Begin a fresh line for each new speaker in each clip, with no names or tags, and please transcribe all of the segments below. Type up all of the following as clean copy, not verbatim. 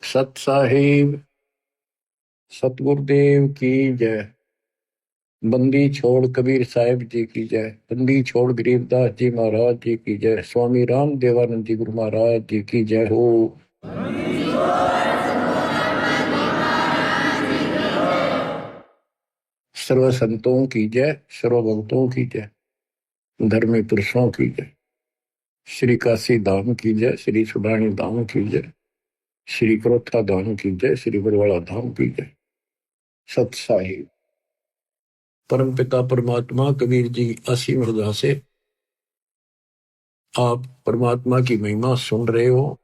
सत साहिब सतगुरुदेव की जय। बंदी छोड़ कबीर साहिब जी की जय। बंदी छोड़ गरीबदास जी महाराज जी की जय। स्वामी राम देवानंद जी गुरु महाराज जी की जय हो। सर्व संतों की जय, सर्व भक्तों की जय, धर्मी पुरुषों की जय। श्री काशी धाम की जय, श्री सुडानी धाम की जय, श्री क्रोथा धाम की जय, श्री बरवाड़ा धाम की जय। सत साहिब परम पिता परमात्मा कबीर जी असीम हृदय से आप परमात्मा की महिमा सुन रहे हो।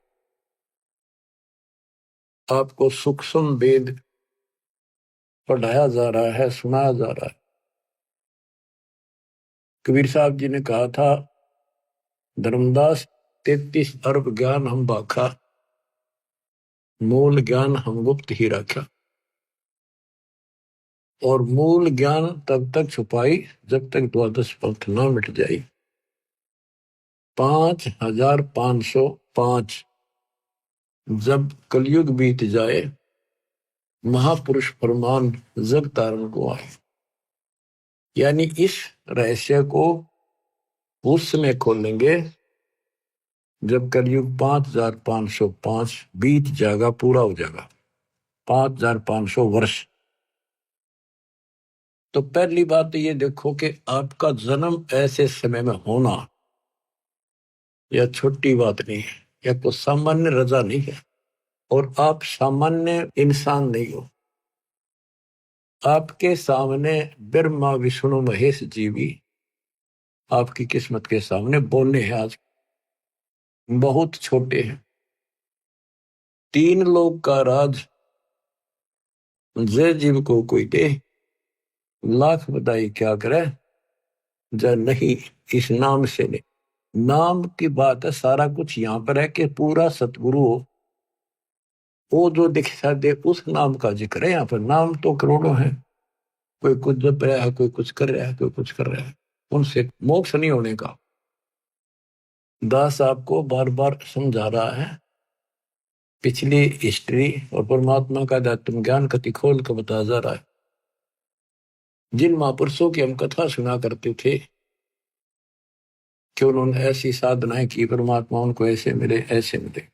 आपको सूक्ष्म वेद पढ़ाया जा रहा है, सुनाया जा रहा है। कबीर साहब जी ने कहा था, धर्मदास 33 अरब ज्ञान हम बाखा, मूल ज्ञान हम गुप्त ही रखा। और मूल ज्ञान तब तक छुपाई जब तक द्वादश पंथ न मिट जाई। 5505 जब कलयुग बीत जाए, महापुरुष फरमान जग तारण को आए। यानी इस रहस्य को उस समय खोलेंगे जब कलयुग 5505 बीत जाएगा, पूरा हो जाएगा 5500 वर्ष। तो पहली बात तो ये देखो कि आपका जन्म ऐसे समय में होना यह छोटी बात नहीं है, यह कोई सामान्य रजा नहीं है। और आप सामान्य इंसान नहीं हो। आपके सामने ब्रह्मा विष्णु महेश जी भी आपकी किस्मत के सामने बोलने हैं। आज बहुत छोटे हैं। 3 लोग का राज जय जीव को कोई दे, लाख बधाई क्या करे जय नहीं इस नाम से नहीं। नाम की बात है, सारा कुछ यहां पर है कि पूरा सतगुरु हो, वो जो दिखा दे उस नाम का जिक्र है। यहाँ पर नाम तो करोड़ों है, कोई कुछ जप रहा है, कोई कुछ कर रहा है, कोई कुछ कर रहा है। उनसे मोक्ष नहीं होने का। दास आपको बार बार समझा रहा है पिछली हिस्ट्री और परमात्मा का अध्यात्म ज्ञान कति खोल कर बताया जा रहा है। जिन महापुरुषों की हम कथा सुना करते थे कि उन्होंने ऐसी साधनाएं की, परमात्मा उनको ऐसे मिले ऐसे मिले,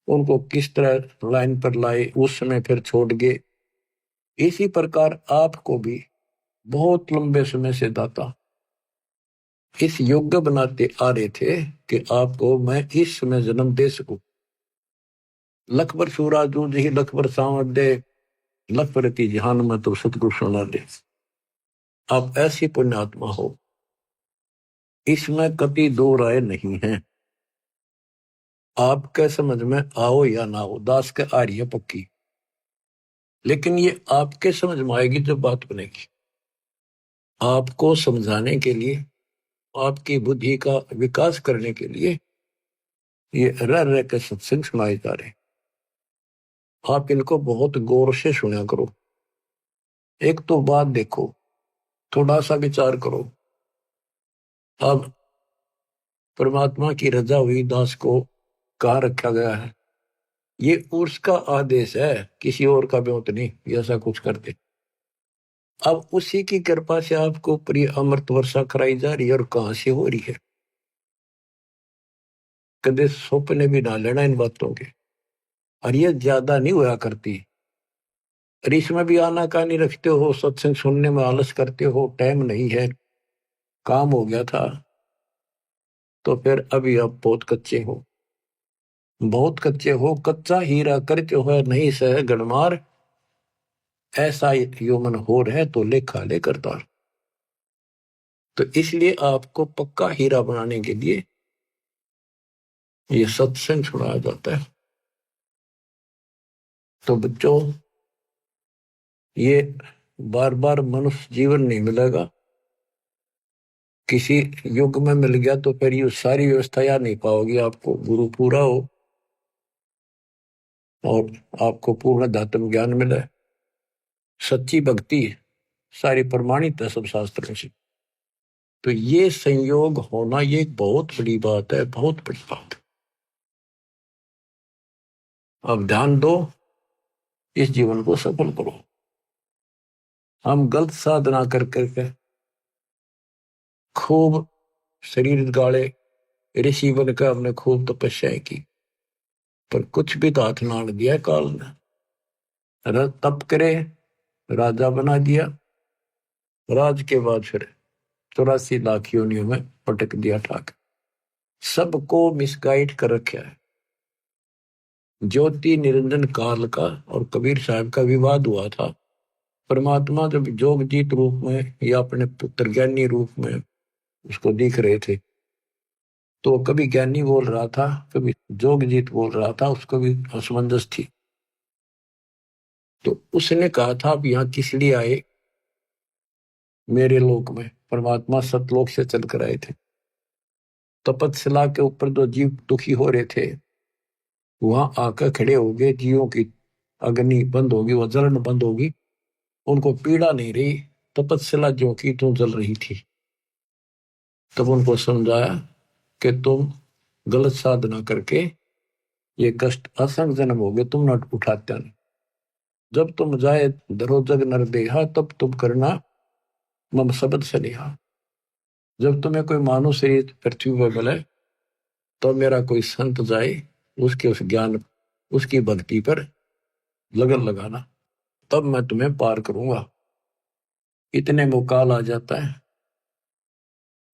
उनको किस तरह लाइन पर लाए, उस समय फिर छोड़ गए। इसी प्रकार आपको भी बहुत लंबे समय से दाता इस योग्य बनाते आ रहे थे कि आपको मैं इस समय जन्म दे सकूं। लखबर सूराजू जी लखबर सांवट दे, लखबर की जहान में तो सतगुरु सुना दे। आप ऐसी पुण्यात्मा हो, इसमें कभी दो राय नहीं है। आपके समझ में आओ या ना हो, दास के आ रही है पक्की, लेकिन ये आपके समझ में आएगी जब बात बनेगी। आपको समझाने के लिए, आपकी बुद्धि का विकास करने के लिए ये रह रह के सत्संग सुनाए जा रहे। आप इनको बहुत गौर से सुना करो। एक तो बात देखो, थोड़ा सा विचार करो। अब परमात्मा की रजा हुई दास को कहाँ रखा गया है? ये उसका आदेश है, किसी और का ब्योत नहीं ऐसा कुछ करते। अब उसी की कृपा से आपको प्रिय अमृत वर्षा कराई जा रही है। और कहां से हो रही है? कदे सपने भी ना लेना इन बातों के। और ये ज्यादा नहीं हुआ करती। और इसमें भी आना कहानी रखते हो, सत्संग सुनने में आलस करते हो, टाइम नहीं है, काम हो गया था, तो फिर अभी आप बहुत कच्चे हो, बहुत कच्चे हो। कच्चा हीरा करते हो नहीं सह गणमार, ऐसा यौमन हो रहे तो लेखा ले करतार। तो इसलिए आपको पक्का हीरा बनाने के लिए ये सत्संग सुनाया जाता है। तो बच्चों, ये बार बार मनुष्य जीवन नहीं मिलेगा। किसी युग में मिल गया तो फिर ये सारी व्यवस्था याद नहीं पाओगी। आपको गुरु पूरा हो और आपको पूर्ण अध्यात्म ज्ञान मिले, सच्ची भक्ति सारी प्रमाणित है सब शास्त्रों से। तो ये संयोग होना ये एक बहुत बड़ी बात है, बहुत बड़ी बात। अब ध्यान दो, इस जीवन को सफल करो। हम गलत साधना कर करके खूब शरीर गाड़े, ऋषि बनकर हमने खूब तपस्याएं की, पर कुछ भी तो हाथ ना दिया काल ने। तप करे, राजा बना दिया, राज के बाद फिर 84 लाख योनियों में पटक दिया ठाक। सबको मिसगाइड कर रखा है। ज्योति निरंजन काल का और कबीर साहब का विवाद हुआ था। परमात्मा जब जोगजीत रूप में या अपने पुत्र ज्ञानी रूप में उसको दिख रहे थे, तो कभी ज्ञानी बोल रहा था, कभी जोगजीत बोल रहा था, उसको भी असमंजस थी। तो उसने कहा था, अब यहाँ किस लिए आए मेरे लोक में? परमात्मा सतलोक से चलकर आए थे। तपतशिला के ऊपर जो जीव दुखी हो रहे थे, वहां आकर खड़े हो गए। जीवों की अग्नि बंद होगी, वह जलन बंद होगी, उनको पीड़ा नहीं रही। तपस्या जो की तो जल रही थी। तब उनको समझाया कि तुम गलत साधना करके ये कष्ट असंग जन्म हो गए, तुम न उठाते नहीं। जब तुम जाए धरो जग नर देहा, तब तुम करना मम शब्द सनेहा। जब तुम्हें कोई मानव शरीर पृथ्वी पर मिले, तो मेरा कोई संत जाए, उसके उस ज्ञान, उसकी भक्ति पर लगन लगाना, तब मैं तुम्हें पार करूंगा। इतने में काल आ जाता है।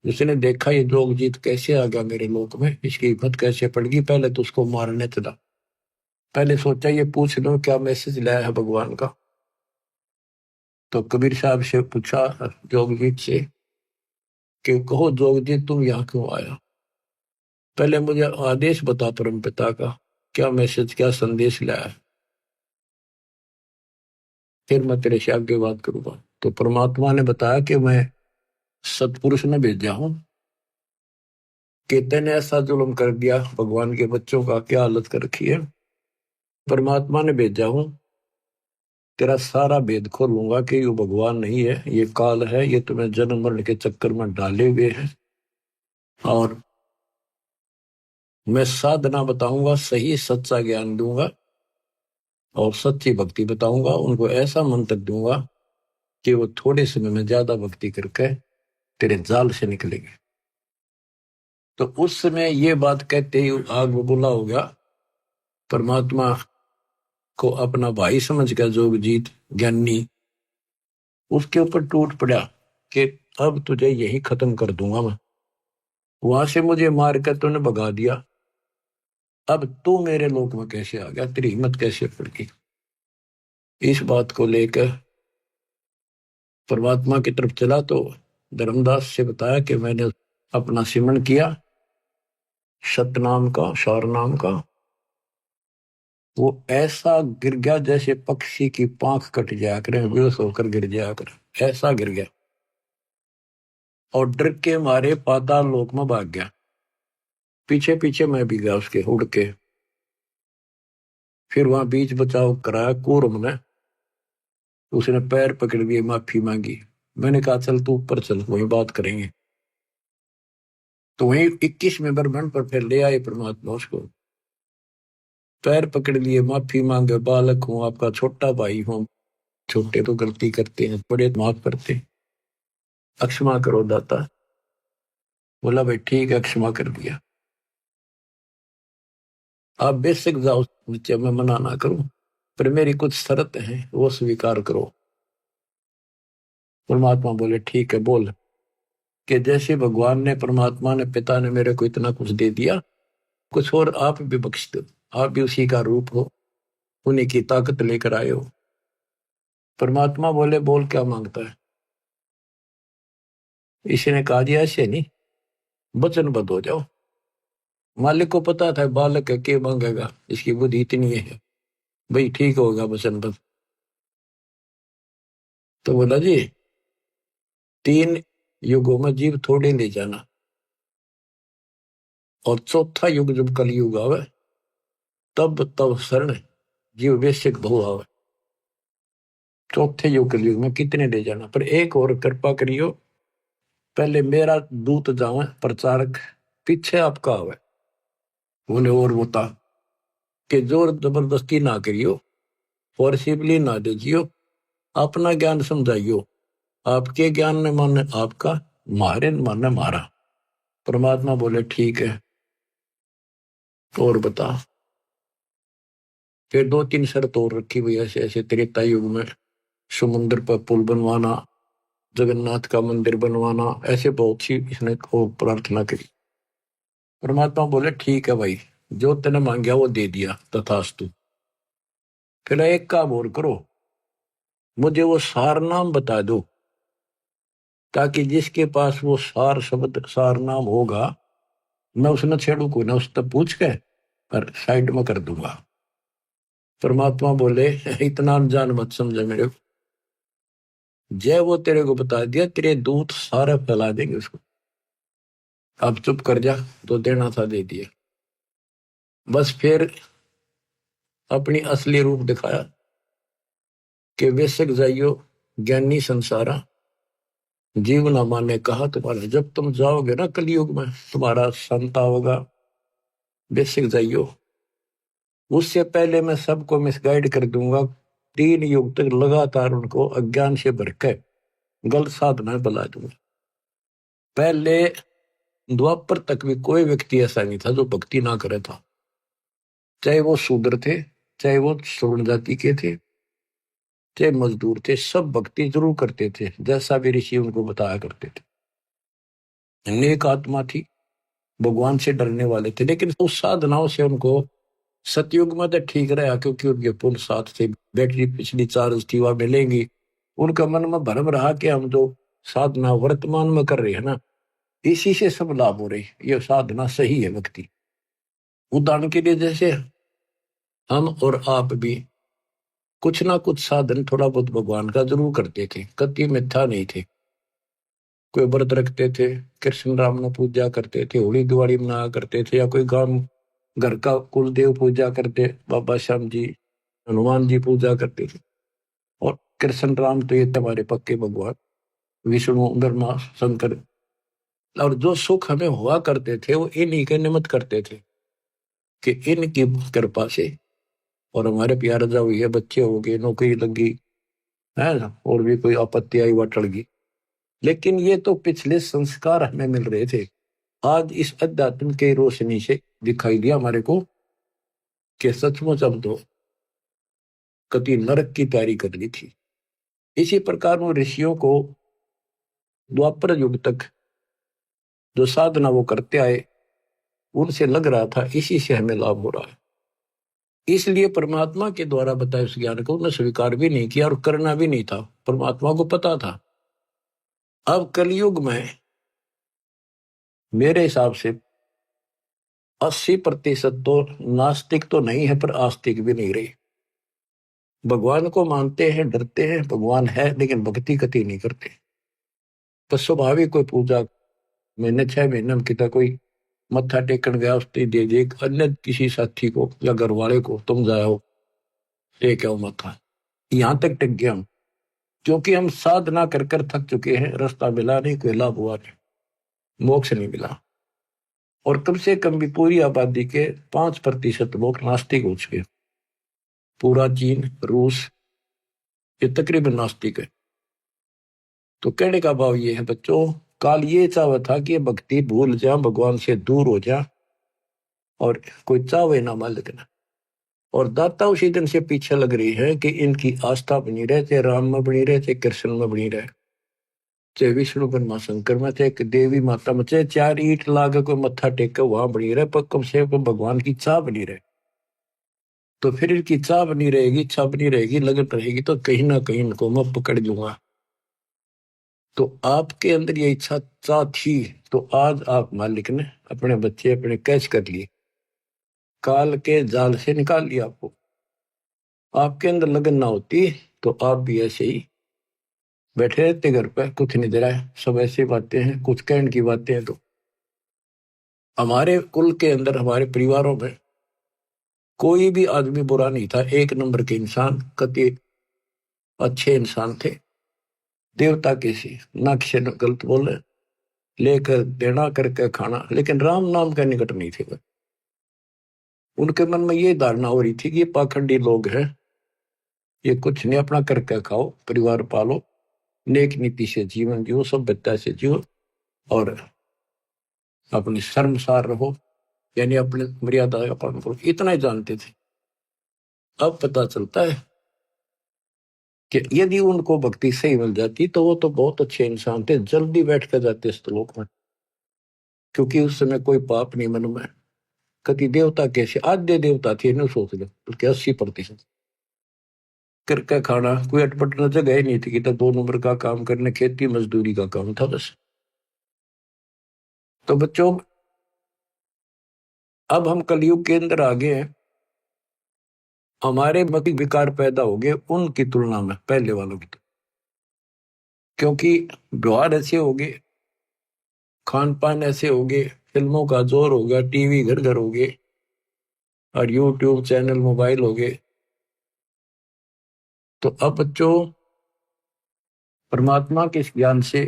जिसने देखा ये जोगजीत कैसे आ गया मेरे लोक में, इसकी हिम्मत कैसे पड़ गई, पहले तो उसको मारने चला। पहले सोचा ये पूछ लो क्या मैसेज लाया है भगवान का। तो कबीर साहब से पूछा जोगजीत से कि कहो जोगजीत, तुम यहाँ क्यों आया? पहले मुझे आदेश बता परम पिता का, क्या मैसेज, क्या संदेश लाया है, फिर मैं तेरे से आगे बात करूंगा। तो परमात्मा ने बताया कि मैं सतपुरुष ने भेजा हूं कि तेने ऐसा जुल्म कर दिया, भगवान के बच्चों का क्या हालत कर रखी है। परमात्मा ने भेजा हूं, तेरा सारा भेद खोलूंगा कि ये भगवान नहीं है, ये काल है, ये तुम्हें जन्म मरण के चक्कर में डाले हुए है। और मैं साधना बताऊंगा, सही सच्चा ज्ञान दूंगा और सच्ची भक्ति बताऊंगा। उनको ऐसा मंत्र दूंगा कि वो थोड़े समय में ज्यादा भक्ति करके तेरे जाल से निकलेंगे। तो उस समय ये बात कहते ही आग बबूला हो गया। परमात्मा को अपना भाई समझ कर जोगजीत ज्ञानी उसके ऊपर टूट पड़ा कि अब तुझे यही खत्म कर दूंगा मैं। वहां से मुझे मार कर तूने भगा दिया, अब तू मेरे लोक में कैसे आ गया, तेरी हिम्मत कैसे पड़ गई? इस बात को लेकर परमात्मा की तरफ चला तो धर्मदास से बताया कि मैंने अपना सिमरण किया सतनाम का, शौर नाम का। वो ऐसा गिर गया जैसे पक्षी की पांख कट जाया करे, बेहोश होकर गिर जाया करे, ऐसा गिर गया। और डर के मारे पाताल लोक में भाग गया। पीछे पीछे मैं भी गया उसके उड़ के। फिर वहां बीच बचाव कराया कूर्म ने, उसने पैर पकड़ लिए, माफी मांगी। मैंने कहा चल तू ऊपर चल, वही बात करेंगे। तो वही 21वें ब्रह्मांड पर फिर ले आए परमात्मा उसको। पैर पकड़ लिए, माफी मांगे, बालक हूं, आपका छोटा भाई हूं, छोटे तो गलती करते हैं, बड़े माफ करते, अक्षमा करो दाता। बोला भाई ठीक है, क्षमा कर दिया। आप बेशक जाओ नीचे, मैं मना ना करूं, पर मेरी कुछ शर्त है, वो स्वीकार करो। परमात्मा बोले ठीक है बोल। कि जैसे भगवान ने, परमात्मा ने, पिता ने मेरे को इतना कुछ दे दिया, कुछ और आप भी बख्श दो। आप भी उसी का रूप हो, उन्हीं की ताकत लेकर आए हो। परमात्मा बोले बोल क्या मांगता है? इसने कहा जी ऐसे नहीं, वचनबद्ध हो जाओ। मालिक को पता था बालक है, क्या मांगेगा, इसकी बुद्धि इतनी है, भाई ठीक होगा वचनबद्ध। तो बोला जी 3 युगों में जीव थोड़े ले जाना, और चौथा युग जब कलयुग आवे, तब तब शरण जीव बेशक बहु आवे। चौथे युग कलयुग में कितने ले जाना, पर एक और कृपा करियो, पहले मेरा दूत जावे प्रचारक, पीछे आपका आवे। बोले और बता। कि जोर जबरदस्ती ना करियो, फोर्सिबली ना दीजियो, अपना ज्ञान समझाइयो। आपके ज्ञान ने माने आपका, मारे न माने मारा। परमात्मा बोले ठीक है, और बता। फिर 2-3 शर्त और रखी हुई, ऐसे ऐसे त्रेता युग में समुद्र पर पुल बनवाना, जगन्नाथ का मंदिर बनवाना, ऐसे बहुत सी इसने को प्रार्थना करी। परमात्मा बोले ठीक है भाई, जो तेने मांगया वो दे दिया, तथास्तु। फिर एक काम और करो, मुझे वो सार नाम बता दो, ताकि जिसके पास वो सार शब्द सार नाम होगा, मैं उसने छेड़ू को ना, उससे पूछ के पर साइड में कर दूंगा। परमात्मा बोले इतना अनजान मत समझे मेरे को, जय वो तेरे को बता दिया, तेरे दूत सारे फैला देंगे उसको। अब चुप कर जा, तो देना था दे दिया। बस फिर अपनी असली रूप दिखाया कि बेशक जाइयो ज्ञानी संसारा, जीवनामा ने कहा तुम्हारा, जब तुम जाओगे ना कलयुग में, तुम्हारा संता होगा, बेशक जाइयो। उससे पहले मैं सबको मिसगाइड कर दूंगा, 3 युग तक लगातार उनको अज्ञान से भर के गलत साधना बला दूंगा। पहले द्वापर तक भी कोई व्यक्ति ऐसा नहीं था जो भक्ति ना करे था, चाहे वो शूद्र थे, चाहे वो श्रवण जाति के थे, चाहे मजदूर थे, सब भक्ति जरूर करते थे, जैसा भी ऋषि उनको बताया करते थे। नेक आत्मा थी, भगवान से डरने वाले थे, लेकिन उस साधनाओं से उनको सतयुग में तो ठीक रहा, क्योंकि उनके पुल साथ थे, बैटरी पिछली चार्ज थी, वह मिलेंगी। उनका मन में भ्रम रहा कि हम जो साधना वर्तमान में कर रहे हैं ना, इसी से सब लाभ हो रहे, ये साधना सही है भक्ति। उदाहरण के लिए जैसे हम और आप भी कुछ ना कुछ साधन थोड़ा बहुत भगवान का जरूर करते थे, कति मिथ्या नहीं थे। कोई व्रत रखते थे, कृष्ण राम ने पूजा करते थे, होली दिवाली मनाया करते थे, या कोई गांव घर का कुल देव पूजा करते, बाबा श्याम जी, हनुमान जी पूजा करते थे। और कृष्ण राम तो ये हमारे पक्के भगवान, विष्णु ब्रह्मा शंकर। और जो सुख हमें हुआ करते थे वो इन्हीं के निमित्त करते थे, कि इनकी कृपा से, और हमारे प्यार रजा हुई है, बच्चे हो गए, नौकरी लगी है ना, और भी कोई आपत्ति आई वह टल गई। लेकिन ये तो पिछले संस्कार हमें मिल रहे थे। आज इस अध्यात्म के रोशनी से दिखाई दिया हमारे को कि सचमुच हम तो कति नरक की तैयारी कर ली थी। इसी प्रकार वो ऋषियों को द्वापर युग तक जो साधना वो करते आए, उनसे लग रहा था इसी से हमें लाभ हो रहा है, इसलिए परमात्मा के द्वारा बताए उस ज्ञान को उन्हें स्वीकार भी नहीं किया और करना भी नहीं था। परमात्मा को पता था। अब कलयुग में मेरे हिसाब से 80% तो नास्तिक तो नहीं है, पर आस्तिक भी नहीं रही। भगवान को मानते हैं, डरते हैं, भगवान है, लेकिन भक्ति कति नहीं करते। तो स्वाभाविक कोई पूजा महीने 6 महीने में कितना कोई मत्था टेकन गया, उसने दे दे अन्य किसी साथी को या घर वाले को, तुम जाओ टेक आओ मत्था, यहां तक टिक गया हम, क्योंकि हम साधना कर कर थक चुके हैं, रास्ता मिला नहीं, कोई लाभ हुआ नहीं, मोक्ष नहीं मिला। और कम से कम भी पूरी आबादी के 5% लोग नास्तिक हो चुके। पूरा चीन, रूस, ये तकरीबन नास्तिक है। तो कहने का भाव ये है बच्चों, काल ये चाहता था कि भक्ति भूल जा, भगवान से दूर हो जा, और कोई चाहे ना मालिक ना। और दाता उसी दिन से पीछे लग रही है कि इनकी आस्था बनी रहे, चाहे राम में बनी रहे, चाहे कृष्ण में बनी रहे, चाहे विष्णु ब्रह्मा शंकर में, चाहे देवी माता में, चाहे 4 ईंट लागे कोई मत्था टेक वहां बनी रहे, पर कम से कम भगवान की चाह बनी रहे। तो फिर इनकी चाह बनी रहेगी, इच्छा बनी रहेगी, लगन रहेगी, तो कहीं ना कहीं इनको मैं पकड़ लूंगा। तो आपके अंदर ये इच्छा चाह थी, तो आज आप मालिक ने अपने बच्चे अपने कैच कर लिए, काल के जाल से निकाल लिया आपको। आपके अंदर लगन ना होती तो आप भी ऐसे ही बैठे रहते घर पे, कुछ नहीं दे रहा है, सब ऐसी बातें हैं, कुछ कहने की बातें हैं। तो हमारे कुल के अंदर, हमारे परिवारों में कोई भी आदमी बुरा नहीं था, 1 नंबर के इंसान, कति अच्छे इंसान थे, देवता के सी, ना किसी ने गलत बोले, लेकर देना करके खाना, लेकिन राम नाम का निकट नहीं थे। उनके मन में ये धारणा हो रही थी कि ये पाखंडी लोग हैं, ये कुछ नहीं, अपना करके खाओ, परिवार पालो, नेक नीति से जीवन जियो, सभ्यता से जियो और अपने शर्मसार रहो, यानी अपने मर्यादा का पालन करो, इतना ही जानते थे। अब पता चलता है कि यदि उनको भक्ति सही मिल जाती तो वो तो बहुत अच्छे इंसान थे, जल्दी बैठ कर जाते इस लोक में, क्योंकि उस समय कोई पाप नहीं मन में। कति देवता कैसे आद्य देवता थे, न सोच लो, बल्कि 80% करके खाना, कोई अटपट न जगह ही नहीं थी कि तो 2 नंबर का काम करने, खेती मजदूरी का काम था बस। तो बच्चों, अब हम कलयुग के अंदर आ गए हैं, हमारे मति विकार पैदा हो गए उनकी तुलना में, पहले वालों की, क्योंकि व्यवहार ऐसे हो गए, खान पान ऐसे हो गए, फिल्मों का जोर हो गया, टीवी घर घर हो गए और यूट्यूब चैनल मोबाइल हो गए। तो अब बच्चों, परमात्मा के इस ज्ञान से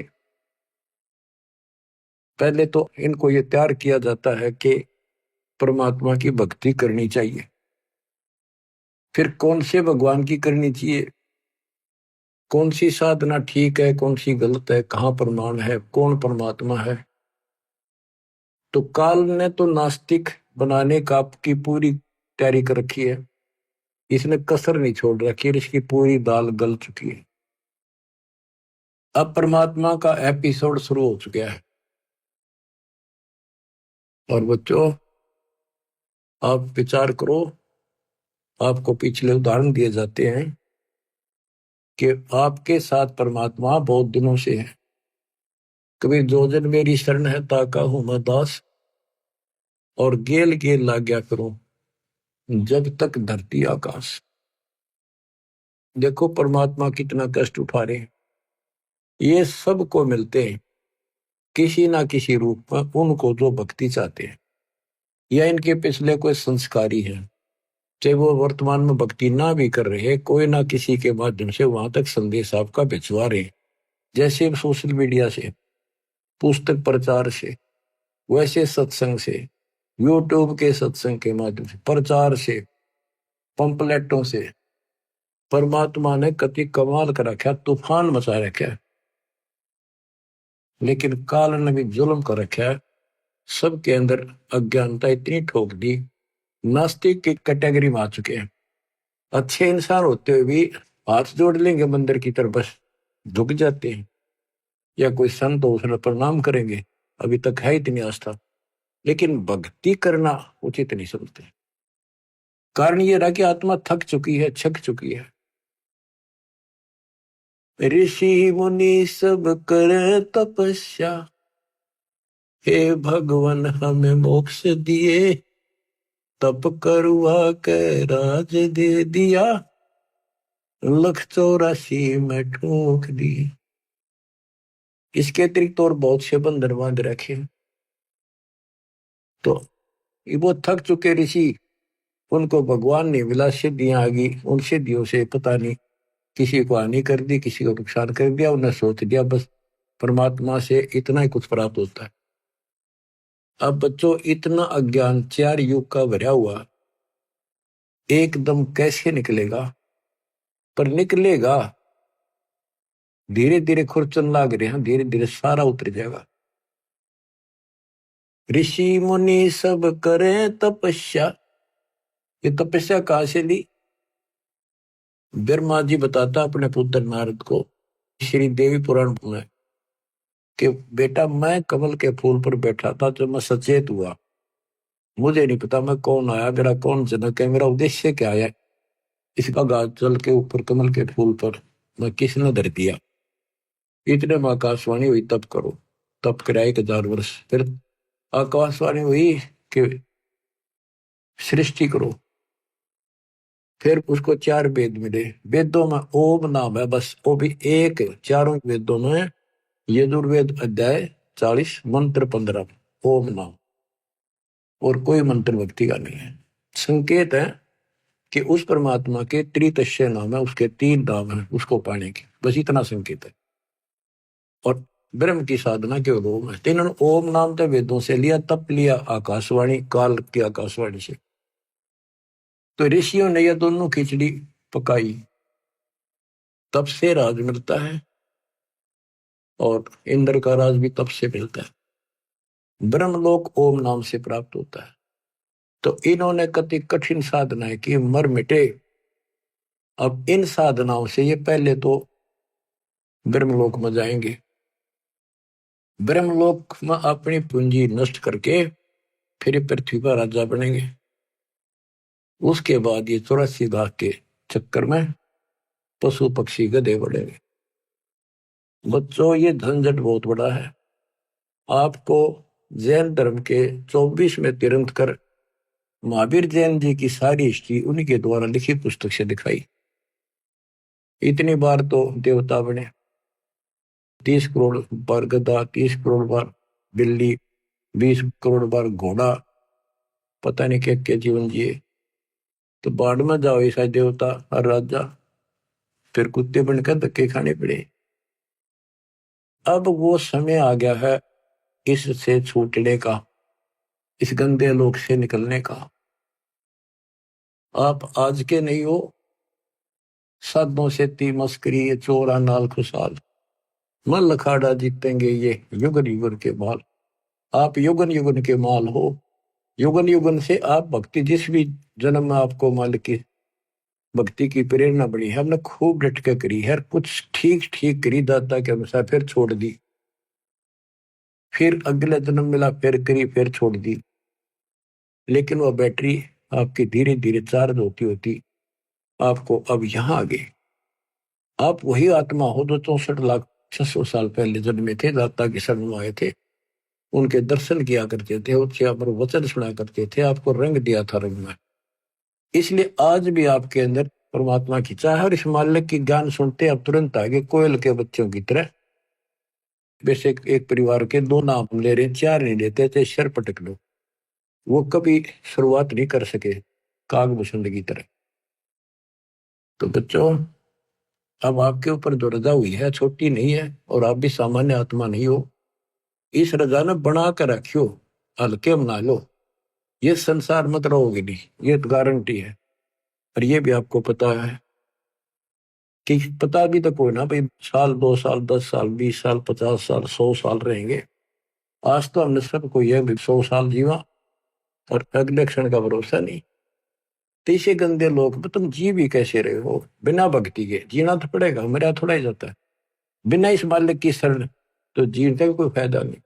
पहले तो इनको ये तैयार किया जाता है कि परमात्मा की भक्ति करनी चाहिए, फिर कौन से भगवान की करनी चाहिए, कौन सी साधना ठीक है, कौन सी गलत है, कहाँ प्रमाण है, कौन परमात्मा है। तो काल ने तो नास्तिक बनाने का आपकी पूरी तैयारी कर रखी है, इसने कसर नहीं छोड़ रखी है, इसकी पूरी दाल गल चुकी है। अब परमात्मा का एपिसोड शुरू हो चुका है। और बच्चों, आप विचार करो, आपको पिछले उदाहरण दिए जाते हैं कि आपके साथ परमात्मा बहुत दिनों से है। कभी जो जन मेरी शरण है ताका हूं मैं दास, और गेल गेल ला गया करूं जब तक धरती आकाश। देखो परमात्मा कितना कष्ट उठा रहे हैं, ये सबको मिलते हैं किसी ना किसी रूप में, उनको जो भक्ति चाहते हैं या इनके पिछले कोई संस्कारी है, चाहे वो वर्तमान में भक्ति ना भी कर रहे, कोई ना किसी के माध्यम से वहां तक संदेश आपका भिजवा रहे, जैसे सोशल मीडिया से, पुस्तक प्रचार से, वैसे सत्संग से, यूट्यूब के सत्संग के माध्यम से, प्रचार से, पंपलेटों से। परमात्मा ने कति कमाल कर रखा, तूफान मचा रखा, लेकिन काल ने भी जुल्म कर रखा, सबके अंदर अज्ञानता इतनी ठोक दी, नास्तिक की कैटेगरी में आ चुके हैं। अच्छे इंसान होते हुए भी हाथ जोड़ लेंगे मंदिर की तरफ, बस झुक जाते हैं, या कोई संत हो उसने प्रणाम करेंगे, अभी तक है इतनी आस्था, लेकिन भक्ति करना उचित नहीं समझते। कारण ये रहा कि आत्मा थक चुकी है, छक चुकी है। ऋषि मुनि सब करे तपस्या, हे भगवान हमें मोक्ष दिए, तप करवा के राज दे दिया, 184 में ठोक दी। इसके अतिरिक्त और बहुत से बंधन बांध रखे। तो वो थक चुके ऋषि, उनको भगवान ने मिला, सिद्धियां आ गई, उन सिद्धियों से पता नहीं किसी को हानि कर दी, किसी को नुकसान कर दिया, उन्हें सोच दिया बस परमात्मा से इतना ही कुछ प्राप्त होता है। अब बच्चों, इतना अज्ञान 4 युग का भरा हुआ एकदम कैसे निकलेगा? पर निकलेगा, धीरे धीरे खुरचन लाग रहे हैं, धीरे धीरे सारा उतर जाएगा। ऋषि मुनि सब करे तपस्या, ये तपस्या कहां से ली? ब्रह्मा जी बताता अपने पुत्र नारद को श्री देवी पुराण में कि बेटा, मैं कमल के फूल पर बैठा था जब मैं सचेत हुआ, मुझे नहीं पता मैं कौन आया, मेरा कौन जनक है, मेरा उद्देश्य क्या है, इसका गाज जल के ऊपर कमल के फूल पर मैं किसने धर दिया। इतने में आकाशवाणी हुई, तप करो। तप कराया 1000 वर्ष, फिर आकाशवाणी हुई कि सृष्टि करो। फिर उसको 4 वेद मिले, वेदों में ओम नाम है बस, वो भी एक, चारों वेदों में यजुर्वेद अध्याय 40 मंत्र 15, ओम नाम, और कोई मंत्र भक्ति का नहीं है। संकेत है कि उस परमात्मा के त्रितस्य नाम है, उसके 3 नाम है उसको पाने के, बस इतना संकेत है। और ब्रह्म की साधना के ओम है, तीनों ओम नाम तो वेदों से लिया, तप लिया आकाशवाणी, काल की आकाशवाणी से। तो ऋषियों ने यह दोनों खिचड़ी पकाई, तब से राज मिलता है, और इंद्र का राज भी तब से मिलता है। ब्रह्मलोक ओम नाम से प्राप्त होता है। तो इन्होंने कति कठिन साधनाएं की, मर मिटे। अब इन साधनाओं से ये पहले तो ब्रह्मलोक में जाएंगे, ब्रह्मलोक में अपनी पूंजी नष्ट करके फिर पृथ्वी पर राजा बनेंगे। उसके बाद ये 84 लाख के चक्कर में पशु पक्षी गधे बढ़ेंगे। बच्चों, ये झंझट बहुत बड़ा है। आपको जैन धर्म के 24 में तीर्थंकर महावीर जैन जी की सारी हिस्ट्री उन्हीं द्वारा लिखी पुस्तक से दिखाई। इतनी बार तो देवता बने, 30 करोड़ बार गधा, 30 करोड़ बार बिल्ली, 20 करोड़ बार घोड़ा, पता नहीं क्या क्या जीवन जिए। तो बाढ़ में जाओ ऐसा देवता और राजा, फिर कुत्ते बनकर धक्के खाने पड़े। अब वो समय आ गया है इससे छूटने का, इस गंदे लोक से निकलने का। आप आज के नहीं हो, साधों से ती मस्करी, ये चोरा नाल खुशाल, मन लखाड़ा जीतेंगे ये युगन युगन के माल। आप युगन युगन के माल हो। युगन युगन से आप भक्ति, जिस भी जन्म में आपको मालिक की भक्ति की प्रेरणा बड़ी है, हमने खूब डट के करी है, कुछ ठीक ठीक करी दाता के अनुसार, फिर छोड़ दी, फिर अगले जन्म मिला, फिर करी, फिर छोड़ दी। लेकिन वह बैटरी आपकी धीरे धीरे चार्ज होती होती आपको अब यहां आ गए। आप वही आत्मा हो जो 64,600 साल पहले जन्मे थे, दाता के शरण में आए थे, उनके दर्शन किया करते थे, उनसे अमर वचन सुना करते थे, आपको रंग दिया था रंग में। इसलिए आज भी आपके अंदर परमात्मा की चाह है। और इस मालिक की ज्ञान सुनते आप तुरंत आगे कोयल के बच्चों की तरह। वैसे एक परिवार के 2 नाम ले रहे, 4 नहीं लेते थे, शर पटक लो, वो कभी शुरुआत नहीं कर सके कागभूषण की तरह। तो बच्चों, अब आपके ऊपर जो रजा हुई है छोटी नहीं है, और आप भी सामान्य आत्मा नहीं हो। इस रजा ने बना कर रखियो, हल्के बना लो, ये संसार मत रहोगे नहीं, ये तो गारंटी है। और ये भी आपको पता है कि पता भी तो कोई ना भाई, साल 2 साल 10 साल 20 साल 50 साल 100 साल रहेंगे। आज तो हमने सब को यह 100 साल जीवा, और अगले क्षण का भरोसा नहीं। तो इसे गंदे लोग में तुम जी भी कैसे रहे हो बिना भक्ति के? जीना तो पड़ेगा, मेरा थोड़ा ही जाता है बिना इस मालिक की शरण, तो जीने का कोई फायदा नहीं।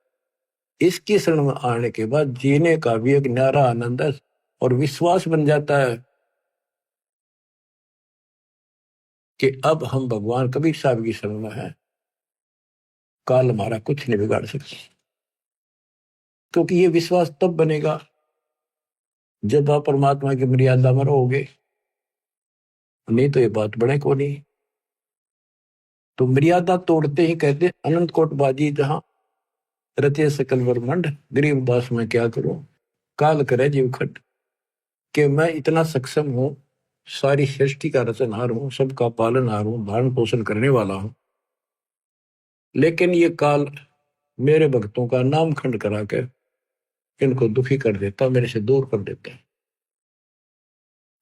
इसकी शरण में आने के बाद जीने का भी एक न्यारा आनंद है, और विश्वास बन जाता है कि अब हम भगवान कबीर साहब की शरण में है, काल हमारा कुछ नहीं बिगाड़ सकता। क्योंकि ये विश्वास तब बनेगा जब आप परमात्मा की मर्यादा में रहोगे, नहीं तो ये बात बने को नहीं। तो मर्यादा तोड़ते ही कहते अनंत कोट बाजी जहां रचे सकल ब्रह्मंड, गरीबदास मैं क्या करूं, काल करे जीव खट। कि मैं इतना सक्षम हूं, सारी सृष्टि का रचनहार हूं, सबका पालनहार हूं, धारण पोषण करने वाला हूं, लेकिन ये काल मेरे भक्तों का नाम खंड करा के इनको दुखी कर देता, मेरे से दूर कर देता है।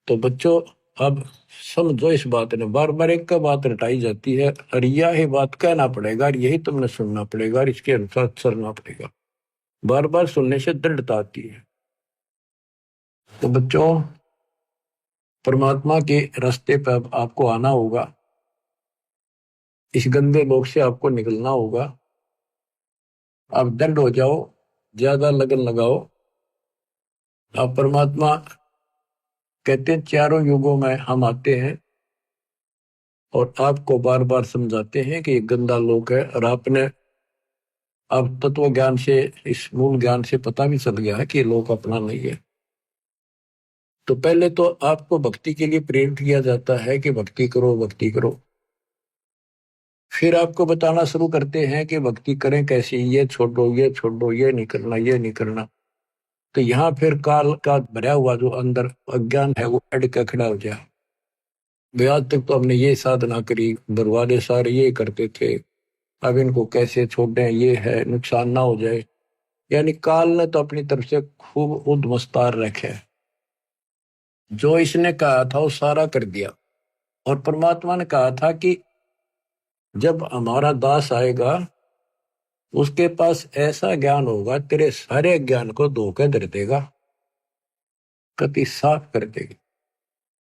तो बच्चों, अब समझो इस बात ने, बार बार एक का बात रटाई जाती है, और यही बात कहना पड़ेगा, और यही तुमने सुनना पड़ेगा, और इसके अनुसार चलना पड़ेगा। बार बार सुनने से दृढ़ता आती है। तो बच्चों, परमात्मा के रास्ते पर आपको आना होगा, इस गंदे लोक से आपको निकलना होगा। आप दृढ़ हो जाओ, ज्यादा लगन लगाओ। आप परमात्मा कहते हैं चारों युगों में हम आते हैं और आपको बार बार समझाते हैं कि ये गंदा लोक है, और आपने अब तत्व ज्ञान से, इस मूल ज्ञान से पता भी चल गया है कि ये लोक अपना नहीं है। तो पहले तो आपको भक्ति के लिए प्रेरित किया जाता है कि भक्ति करो, भक्ति करो। फिर आपको बताना शुरू करते हैं कि भक्ति करें कैसी, ये छोड़ो, ये छोड़ो, ये नहीं करना, ये नहीं करना। तो यहाँ फिर काल का भरा हुआ जो अंदर अज्ञान है वो अड़ के खड़ा हो जाए। आज तक तो हमने ये साधना करी, दरवाजे सारे ये करते थे, अब इनको कैसे छोड़ें, ये है नुकसान ना हो जाए। यानी काल ने तो अपनी तरफ से खूब उद्मस्तार रखे। जो इसने कहा था वो सारा कर दिया। और परमात्मा ने कहा था कि जब हमारा दास आएगा उसके पास ऐसा ज्ञान होगा तेरे सारे ज्ञान को धोखे धर देगा, कति साफ कर देगा।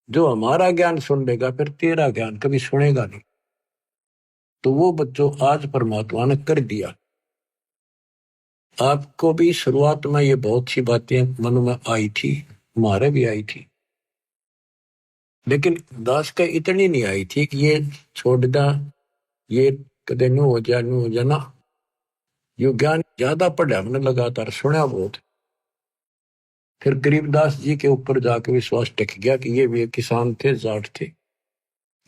जो हमारा ज्ञान सुन लेगा फिर तेरा ज्ञान कभी सुनेगा नहीं। तो वो बच्चों आज परमात्मा ने कर दिया। आपको भी शुरुआत में ये बहुत सी बातें मन में आई थी, हमारे भी आई थी, लेकिन दास का इतनी नहीं आई थी कि ये छोड़ दा, ये कदे न्यू हो जा न्यू हो जाना। ये ज्ञान ज्यादा पढ़ा हमने, लगातार सुना बहुत। फिर गरीबदास जी के ऊपर जाके विश्वास टिक गया कि ये भी एक किसान थे, जाट थे,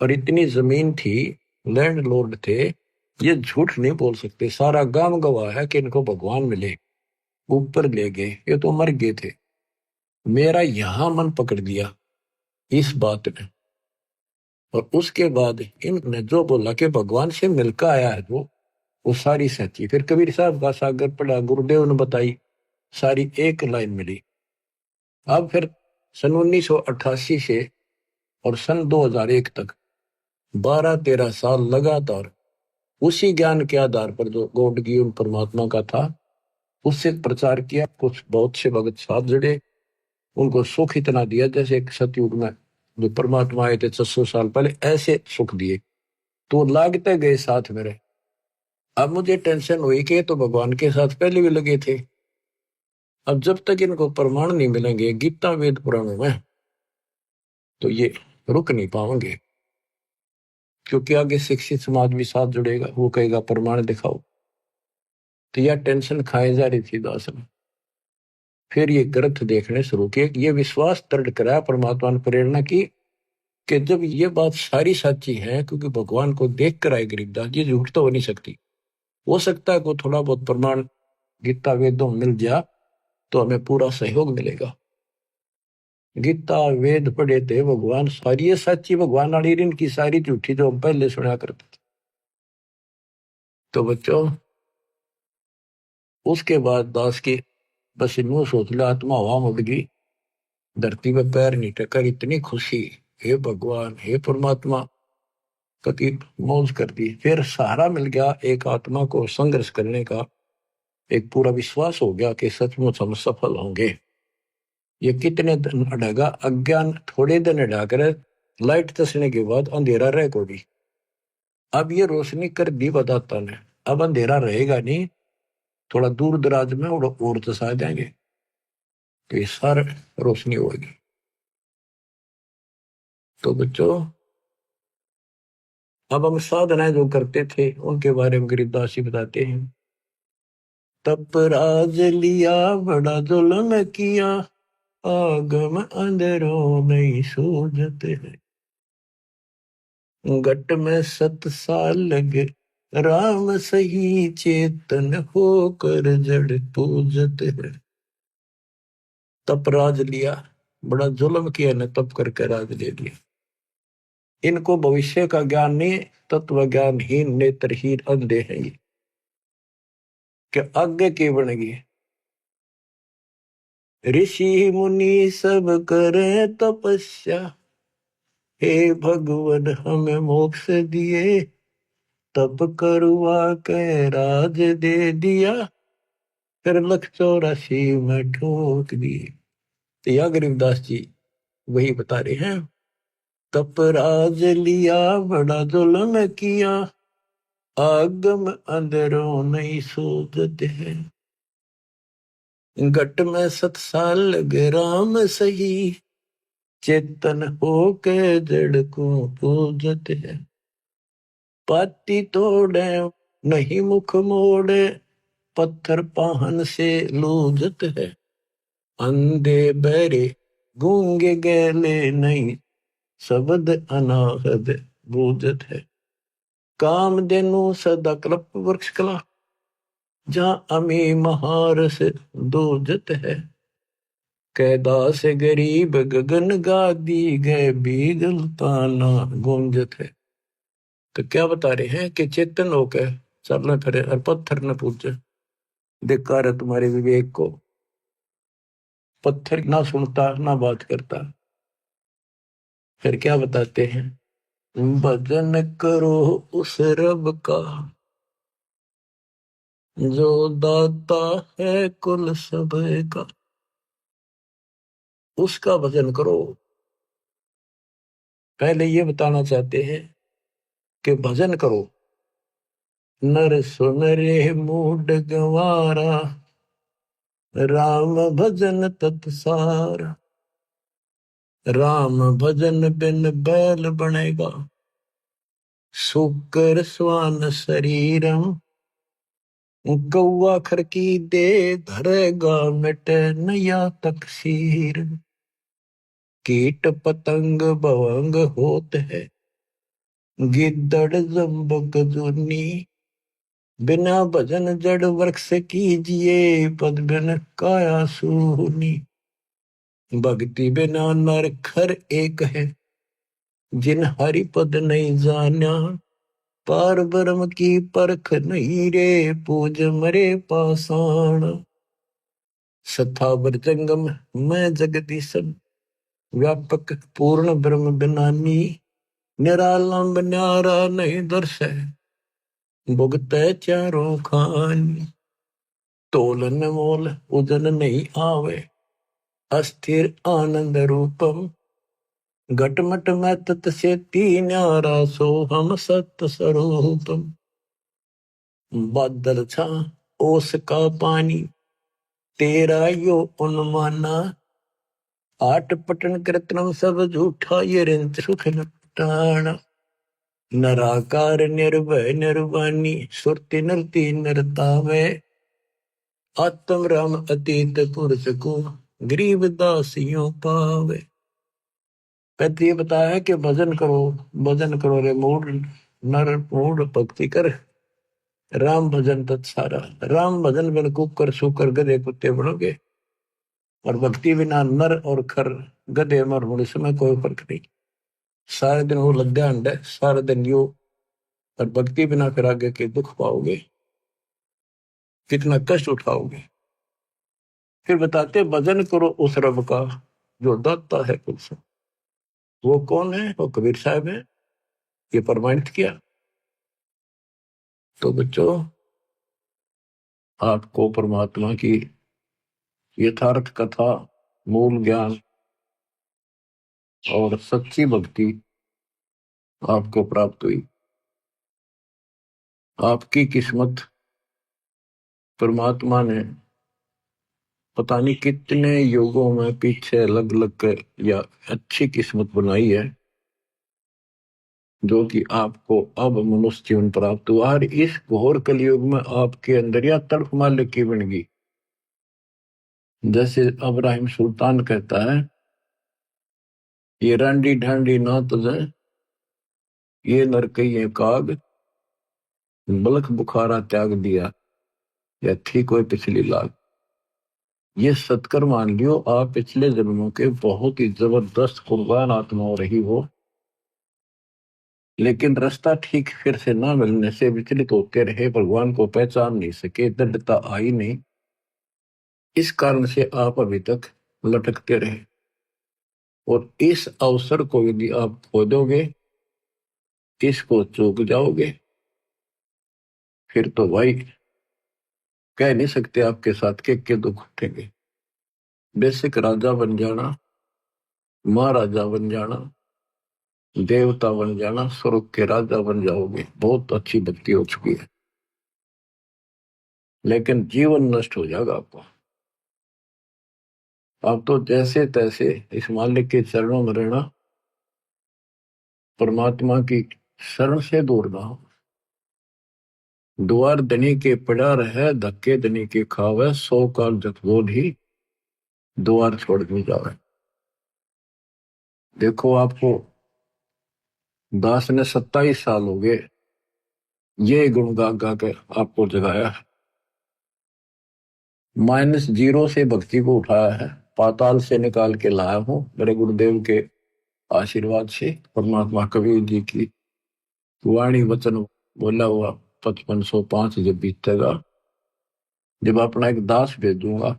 और इतनी जमीन थी, लैंड लॉर्ड थे, ये झूठ नहीं बोल सकते। सारा गांव गवाह है कि इनको भगवान मिले, ऊपर ले गए, ये तो मर गए थे। मेरा यहां मन पकड़ दिया इस बात ने। और उसके बाद इन्होंने जो बोला कि भगवान से मिलकर आया है जो, वो सारी सच्ची। फिर कबीर साहब का सागर पढ़ा, गुरुदेव ने बताई, सारी एक लाइन मिली। अब फिर सन 1988 से और सन 2001 तक 12-13 साल लगातार उसी ज्ञान के आधार पर जो गॉड गिवन परमात्मा का था उससे प्रचार किया। कुछ बहुत से भगत साहब जुड़े, उनको सुख इतना दिया जैसे एक सतयुग में जो परमात्मा आए थे 600 साल पहले, ऐसे सुख दिए। तो लागते गए साथ मेरे। अब मुझे टेंशन हुई कि ये तो भगवान के साथ पहले भी लगे थे, अब जब तक इनको प्रमाण नहीं मिलेंगे गीता वेद पुराणों में तो ये रुक नहीं पाएंगे। क्योंकि आगे शिक्षित समाज भी साथ जुड़ेगा, वो कहेगा प्रमाण दिखाओ। तो यह टेंशन खाए जा रही थी दास ने। फिर ये ग्रंथ देखने शुरू किए, ये विश्वास दृढ़ कराया परमात्मा ने प्रेरणा की कि जब ये बात सारी सच्ची है, क्योंकि भगवान को देख कर आए गरीबदास, ये झूठ तो हो नहीं सकती। हो सकता है को थोड़ा बहुत प्रमाण गीता वेदों में मिल जाए तो हमें पूरा सहयोग मिलेगा। गीता वेद पढ़े थे भगवान, सारी ये सच्ची भगवान वाली, इनकी सारी झूठी जो हम पहले सुना करते थे। तो बच्चों उसके बाद दास की बस इन सोच लिया, आत्मा हवा उड़ गई, धरती पे पैर नहीं टकर, इतनी खुशी, हे भगवान हे परमात्मा, कति मौज कर दी। फिर सहारा मिल गया एक आत्मा को संघर्ष करने का, एक पूरा विश्वास हो गया कि सचमुच हम सफल होंगे। ये कितने दिन अड़ेगा, अज्ञान थोड़े दिन अड़ाकर लाइट तसने के बाद अंधेरा रह को भी। अब ये रोशनी कर दी बताता ने, अब अंधेरा रहेगा नहीं, थोड़ा दूर दराज में और तसा जाएंगे तो ये सारा रोशनी होगी। तो बच्चों अब हम साधनाएं जो करते थे उनके बारे में गरीबदास जी बताते हैं। तप राज लिया बड़ा जुल्म किया, आगम अंधेरों नहीं सूझते हैं। घट में 7 साल लगे राम सही, चेतन होकर जड़ पूजते हैं। तप राज लिया, बड़ा जुल्म किया ने, तप करके राज ले लिया। इनको भविष्य का ज्ञान नहीं, तत्व ज्ञानहीन नेत्रहीन अंधे हैं ये, कि आगे की बनेगी। ऋषि मुनि सब करे तपस्या, हे भगवान हमें मोक्ष दिए, तप करवा के राज दे दिया, फिर 184 में ठोक दिए। तो यह गरीबदास जी वही बता रहे हैं। तप राज लिया बड़ा जुल्म किया, आगम अंदरों नहीं सूझते हैं। घट में 7 साल लगे राम सही, चेतन होके जड़ को पूजते हैं। पाती तोड़े नहीं मुख मोड़े, पत्थर पाहन से लूजत है। अंधे बहरे गूंगे गैले नहीं, शब्द अनाहद बूझत है। काम देनु सदा कल्प वृक्ष कला, जहां अमी महारस दूजत है। कैदा से गरीब गगन गादी गए, बीगल ताना गूंजत है। तो क्या बता रहे हैं कि चेतन होकर चलना फिरे और पत्थर न पूजे। धिक्कार है तुम्हारे विवेक को, पत्थर ना सुनता ना बात करता, फिर क्या बताते हैं, भजन करो उस रब का जो दाता है कुल सब का, उसका भजन करो। पहले ये बताना चाहते हैं कि भजन करो। नर सुन रे मूड गंवारा, राम भजन तत्सारा। राम भजन बिन बैल बनेगा, सुकर स्वान शरीरम। गौवा खर की दे धरेगा, मिट नया तकसीर। कीट पतंग भवंग होत है, गिद्दड़ जम्बक जुनी। बिना भजन जड़ वृक्ष कीजिए, पद बिन काया सूनी। भक्ति बिना नर खर एक है, जिन हरि पद नहीं जाना। पार ब्रह्म की परख नहीं रे, पूज मरे पाषाण। सथावर जंगम मैं जगदीशन, व्यापक पूर्ण ब्रह्म बिनानी। निरालंब न्यारा नहीं दर्श है, भुगत चारों खानी। तोलन मोल उदन नहीं आवे, अस्थिर आनंद रूपम। घटमट में तत् से न्यारा, सो हम सत्य स्वरूपम। बादल छा ओस का पानी, तेरा यो उन्माना। आठ पटन कृत्रिम सब झूठा, ये रिंच सुख लटाना। नराकार निर्भय निर्वाणी, सुरति नरती नरतावे। आत्म राम अतीत पुरुष को, गरीब दासियों पावे। कहते ये बताया कि भजन करो रे मूड नर, मूड भक्ति कर। राम भजन तत्सारा, राम भजन बिन कुकर सुकर गधे कुत्ते बनोगे। और भक्ति बिना नर और खर गधे मर होने में कोई फर्क नहीं। सारे दिन वो लद्दा अंड है, सारे दिन यो। और भक्ति बिना फिर आगे के दुख पाओगे, कितना कष्ट उठाओगे। फिर बताते भजन करो उस रब का जो दाता है कुल सब। वो कौन है? वो कबीर साहब है, ये प्रमाणित किया। तो बच्चों, आपको परमात्मा की यथार्थ कथा, मूल ज्ञान और सच्ची भक्ति आपको प्राप्त हुई। आपकी किस्मत परमात्मा ने पता नहीं कितने युगों में पीछे अलग अलग कर या अच्छी किस्मत बनाई है, जो कि आपको अब मनुष्य जीवन प्राप्त हुआ। और इस घोर कलयुग में आपके अंदर या तड़फ मालिक की बन गई। जैसे अब्राहिम सुल्तान कहता है, ये रांडी ढांडी ना तुझे, ये नरकइये काग। बलख बुखारा त्याग दिया, या थी कोई पिछली लाग। ये सत्कर मान लियो, आप पिछले जन्मों के बहुत ही जबरदस्त कुर्बान आत्मा हो रही हो, लेकिन रास्ता ठीक फिर से ना मिलने से विचलित होते रहे, भगवान को पहचान नहीं सके, दृढ़ता आई नहीं। इस कारण से आप अभी तक लटकते रहे। और इस अवसर को यदि आप खो दोगे, इसको चूक जाओगे, फिर तो भाई कह नहीं सकते आपके साथ के दुख उठेंगे। बेसिक राजा बन जाना, महाराजा बन जाना, देवता बन जाना, स्वर्ग के राजा बन जाओगे, बहुत अच्छी भक्ति हो चुकी है। लेकिन जीवन नष्ट हो जाएगा आपको। आप तो जैसे तैसे इस मालिक के चरणों में रहना, परमात्मा की शरण से दूर ना हो। द्वार धनी के पड़ा रहे, धक्के धनी के खावे। 100 काल जब बोल ही द्वार छोड़ नहीं जावे। देखो, आपको दास ने 27 साल हो गए ये गुण गा गा के आपको जगाया है। -0 से भक्ति को उठाया है, पाताल से निकाल के लाया हूं मेरे गुरुदेव के आशीर्वाद से। परमात्मा कबीर जी की वाणी वचन बोला हुआ 5505 जब बीतेगा, जब अपना एक दास भेजूंगा,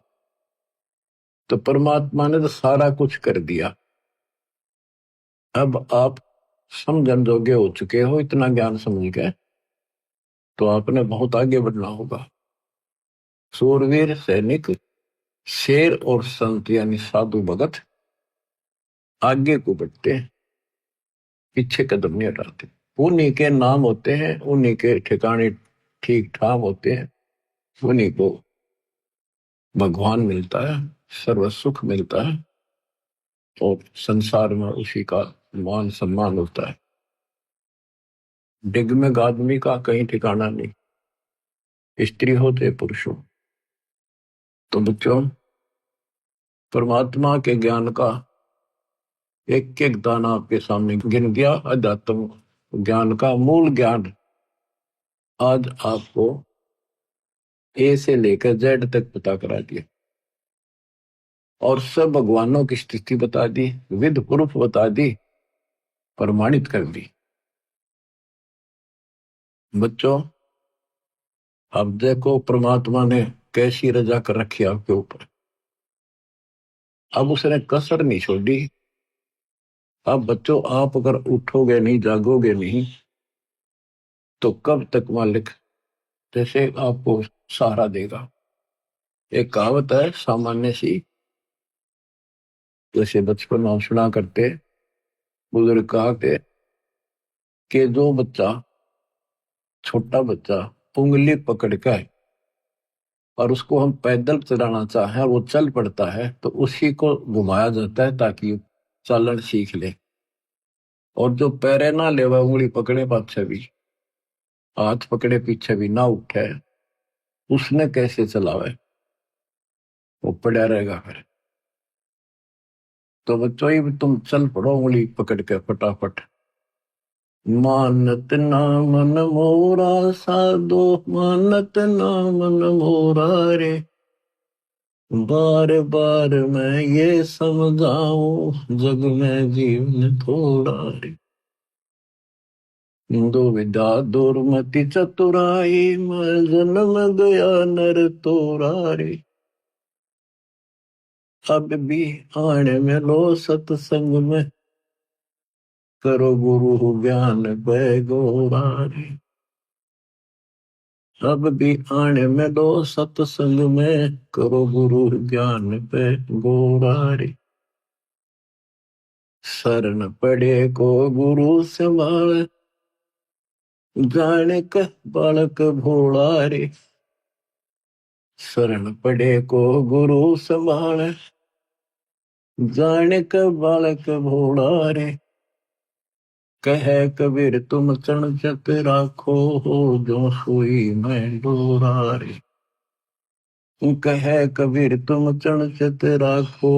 तो परमात्मा ने तो सारा कुछ कर दिया। अब आप समझन जोगे हो चुके हो, इतना ज्ञान समझ के तो आपने बहुत आगे बढ़ना होगा। सूरवीर सैनिक, शेर और संत यानी साधु भगत आगे को बढ़ते हैं, पीछे कदम नहीं हटाते। उन्हीं के नाम होते हैं, उन्हीं के ठिकाने ठीक ठाक होते हैं, उन्हीं को भगवान मिलता है, सर्व सुख मिलता है और संसार में उसी का मान सम्मान होता है। डिगमिग आदमी का कहीं ठिकाना नहीं, स्त्री हो चाहे पुरुष हो। तो बच्चों, परमात्मा के ज्ञान का एक एक दाना आपके सामने गिन दिया। अध्यात्म ज्ञान का मूल ज्ञान आज आपको ए से लेकर जेड तक पता करा दिया और सब भगवानों की स्थिति बता दी, विद प्रूफ बता दी, प्रमाणित कर दी। बच्चों, अब देखो परमात्मा ने कैसी रजा कर रखी आपके ऊपर। अब उसने कसर नहीं छोड़ी। अब बच्चों, आप अगर उठोगे नहीं, जागोगे नहीं, तो कब तक मालिक जैसे आपको सहारा देगा। एक कहावत है सामान्य सी, जैसे बचपन में हम सुना करते, बुजुर्ग कहा कि जो बच्चा, छोटा बच्चा उंगली पकड़ कर और उसको हम पैदल चलाना चाहें और वो चल पड़ता है, तो उसी को घुमाया जाता है ताकि चालन सीख ले। और जो पैरे ना लेवा, उंगली पकड़े पाछे भी, हाथ पकड़े पीछे भी ना उठे, उसने कैसे चलावे, वो पड़ा रहेगा फिर। तो बच्चों, ही तुम चल पड़ो उंगली पकड़ के फटाफट। मानत ना मन मोरा साधो, मानत ना मन मोरा रे, बार बार मैं ये समझाऊं, जग में जीवन थोड़ा रे। दुविधा दुर्मति चतुराई, मैं जन्म गया नर तोरा रे। अब भी आने में लो सत्संग में, करो गुरु ज्ञान पे गोरा रे। अब भी आने में लो सत्संग में, करो गुरु ज्ञान पे गोरा रे। शरण पड़े को गुरु संभाल, जाने का बालक भोला रे। शरण पड़े को गुरु संभाल, जाने का बालक भोला रे। कह कबीर तुम चरण चक राखो, हो जो सोई मैं डोरा रे। कह कबीर तुम चरण चक राखो,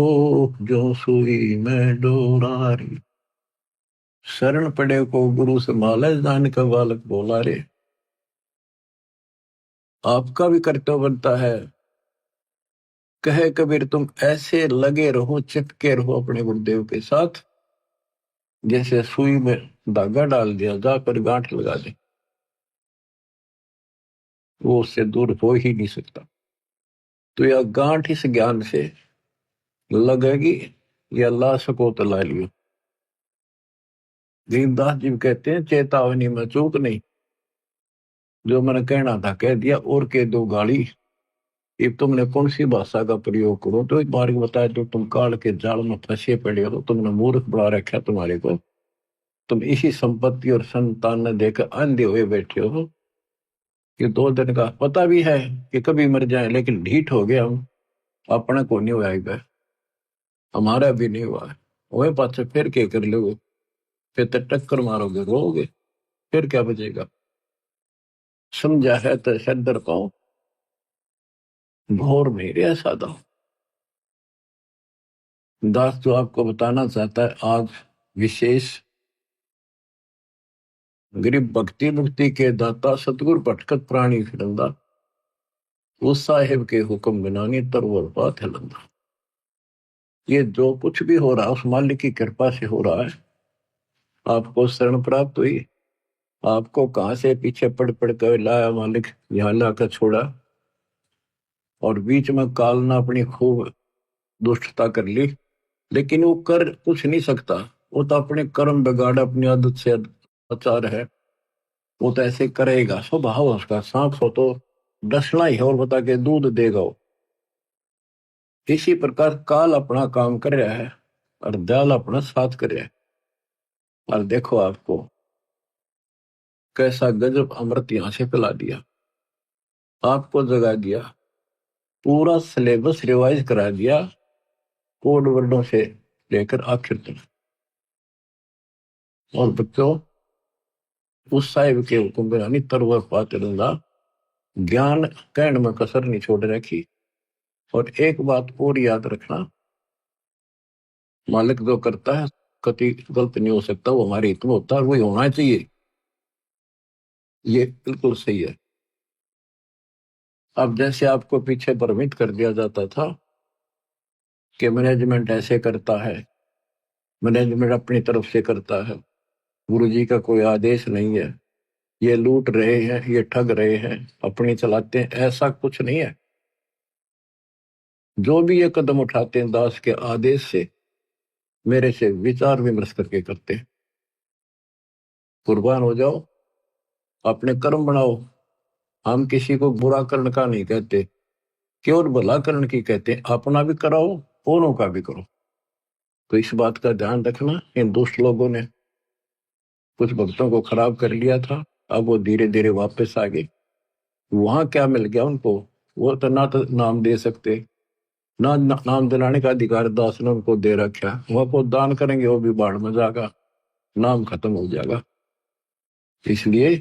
जो सोई मैं डोरा रे। शरण पड़े को गुरु संभाले, जाने का बालक भोला रे। आपका भी कर्तव्य बनता है, कहे कबीर तुम ऐसे लगे रहो, चिपके रहो अपने गुरुदेव के साथ, जैसे सुई में धागा डाल दिया, जाकर गांठ लगा दे, वो उससे दूर हो ही नहीं सकता। तो यह गांठ इस ज्ञान से लगेगी, या ला सको तो ला लियो। गरीबदास जी कहते हैं, चेतावनी में चूक नहीं, जो मैंने कहना था कह दिया, और कह दो गाली। ये तुमने कौन सी भाषा का प्रयोग करो, तो एक बार बताया, तो तुम काल के जाल में फंसे पड़े हो, तुमने मूर्ख बना रखा तुम्हारे को, तुम इसी संपत्ति और संतान ने देकर अंधे हुए बैठे हो। कि 2 दिन का पता भी है कि कभी मर जाए, लेकिन ढीठ हो गया हम, अपने को नहीं हुआ, हमारा भी नहीं हुआ है। वही पाछे फिर क्या कर लोगे, फिर तो टक्कर मारोगे, रोगे, फिर क्या बचेगा। समझा है तो सदर पाओ, घोर नहीं रहा सादा। दास जो आपको बताना चाहता है आज विशेष, गरीब भक्ति मुक्ति के दाता सतगुरु भटकत प्राणी फिरंदा, उस साहेब के हुक्म बिना नहीं तरवर बात हिलंदा। ये जो कुछ भी हो रहा है उस मालिक की कृपा से हो रहा है। आपको शरण प्राप्त हुई, आपको कहां से पीछे पड़ पड़ कर लाया मालिक, यहाँ लाकर छोड़ा, और बीच में काल ने अपनी खूब दुष्टता कर ली, लेकिन वो कर कुछ नहीं सकता। वो तो अपने कर्म बिगाड़, अपनी आदत से आचार है, वो तो ऐसे करेगा, स्वभाव है उसका। सांप हो तो डसना ही है, और बता के दूध देगा वो। इसी प्रकार काल अपना काम कर रहा है और दयाल अपना साथ कर रहा है। और देखो आपको कैसा गजब अमृत यहां से पिला दिया, आपको जगा दिया, पूरा सिलेबस रिवाइज करा दिया, कोड वर्डों से लेकर आखिर तक। और बच्चों, उस साहिब के हुक्म बिरानी तरवर पाते रंदा, ज्ञान कहने में कसर नहीं छोड़ रखी। और एक बात और याद रखना, मालिक जो करता है कभी गलत नहीं हो सकता, वो हमारे हित में होता है और वही होना चाहिए। ये बिल्कुल सही है। अब जैसे आपको पीछे भ्रमित कर दिया जाता था कि मैनेजमेंट ऐसे करता है, मैनेजमेंट अपनी तरफ से करता है, गुरु जी का कोई आदेश नहीं है, ये लूट रहे हैं, ये ठग रहे हैं, अपनी चलाते हैं, ऐसा कुछ नहीं है। जो भी ये कदम उठाते हैं दास के आदेश से, मेरे से विचार विमर्श करके करते हैं। कुर्बान हो जाओ, अपने कर्म बनाओ। हम किसी को बुरा करने का नहीं कहते, केवल भला करने की कहते हैं। अपना भी कराओ, औरों का भी करो। तो इस बात का ध्यान रखना। इन दुष्ट लोगों ने कुछ भक्तों को खराब कर लिया था, अब वो धीरे धीरे वापस आ गए। वहां क्या मिल गया उनको, वो तो नाम दे सकते, नाम दिलाने का अधिकार दास ने उनको दे रखा। वह को दान करेंगे, वो भी बाढ़ में जाएगा, नाम खत्म हो जाएगा। इसलिए